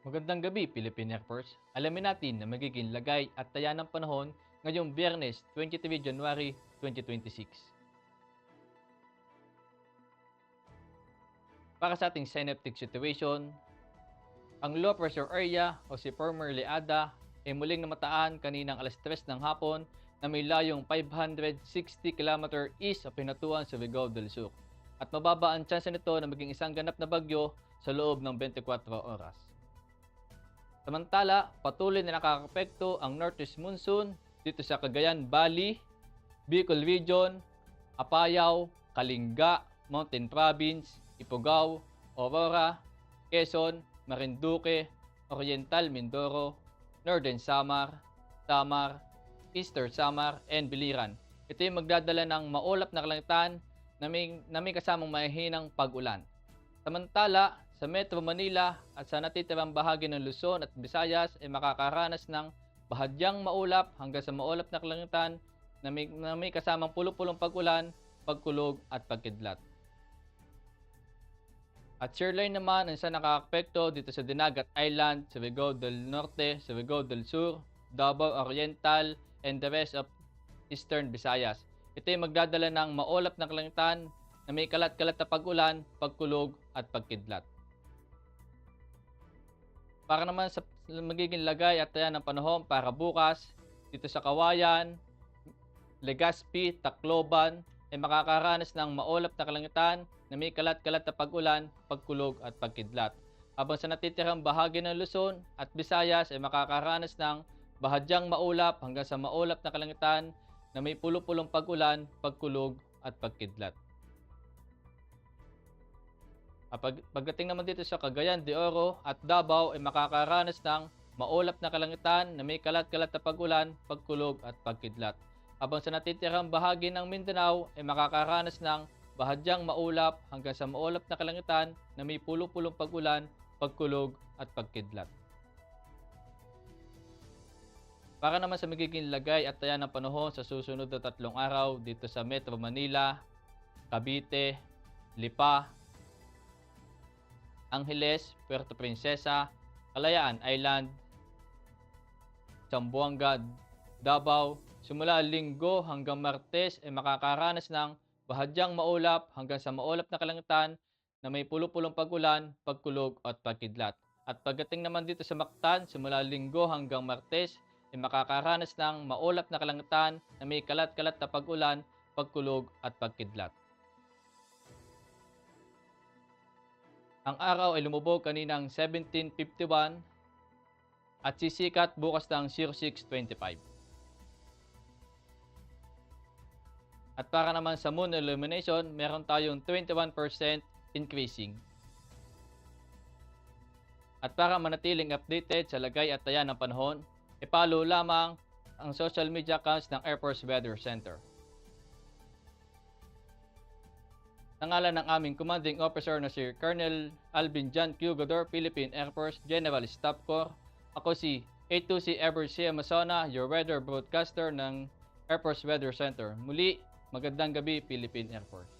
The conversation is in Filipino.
Magandang gabi, Philippine Air Force. Alamin natin na magiging lagay at taya ng panahon ngayong Biyernes, 23 January 2026. Para sa ating synaptic situation, ang low pressure area o si former Leada ay muling namataan kaninang alas 3 ng hapon na may layong 560 km east of Pinatuan, Surigao del Sur. At mababa ang tsansa nito na maging isang ganap na bagyo sa loob ng 24 oras. Samantala, patuloy na nakakapekto ang northeast monsoon dito sa Cagayan Valley, Bicol Region, Apayao, Kalinga, Mountain Province, Ifugao, Aurora, Quezon, Marinduque, Oriental Mindoro, Northern Samar, Eastern Samar, and Biliran. Ito yung magdadala ng maulap na kalangitan na may kasamang mahihinang pag-ulan. Samantala, sa Metro Manila at sa natitirang bahagi ng Luzon at Visayas ay makakaranas ng bahagyang maulap hanggang sa maulap na kalangitan na may kasamang pulupulong pag-ulan, pagkulog at pagkidlat. At shoreline naman ang isa nakakapekto dito sa Dinagat Island, Surigao del Norte, Surigao del Sur, Davao Oriental, and the rest of Eastern Visayas. Ito ay magdadala ng maulap na kalangitan na may kalat-kalat na pag-ulan, pagkulog at pagkidlat. Para naman sa magiging lagay at taya ng panahon para bukas, dito sa Kawayan, Legazpi, Tacloban, ay makakaranas ng maulap na kalangitan na may kalat-kalat na pag-ulan, pagkulog at pagkidlat. Habang sa natitirang bahagi ng Luzon at Visayas ay makakaranas ng bahagyang maulap hanggang sa maulap na kalangitan na may pulupulong pag-ulan, pagkulog at pagkidlat. Pagdating naman dito sa Cagayan de Oro at Davao ay makakaranas ng maulap na kalangitan na may kalat-kalat na pag-ulan, pagkulog at pagkidlat. Habang sa natitirang bahagi ng Mindanao ay makakaranas ng bahagyang maulap hanggang sa maulap na kalangitan na may pulupulong pag-ulan, pagkulog at pagkidlat. Para naman sa magiging lagay at taya ng panahon sa susunod na 3 araw dito sa Metro Manila, Cavite, Lipa, Angeles, Puerto Princesa, Kalayaan Island, Zamboanga, Davao, simula Linggo hanggang Martes ay makakaranas ng bahagyang maulap hanggang sa maulap na kalangitan na may pulupulong pag-ulan, pagkulog at pagkidlat. At pagdating naman dito sa Mactan, simula Linggo hanggang Martes ay makakaranas ng maulap na kalangitan na may kalat-kalat na pag-ulan, pagkulog at pagkidlat. Ang araw ay lumubog kaninang 17:51 at sisikat bukas ng 06:25. At para naman sa moon illumination, meron tayong 21% increasing. At para manatiling updated sa lagay at taya ng panahon, i-follow lamang ang social media accounts ng Air Force Weather Center. Nangalan ng aming commanding officer na si Colonel Alvin John Q. Godor, Philippine Air Force General Staff Corps. Ako si A2C Ever C. Amazona, your weather broadcaster ng Air Force Weather Center. Muli, magandang gabi, Philippine Air Force.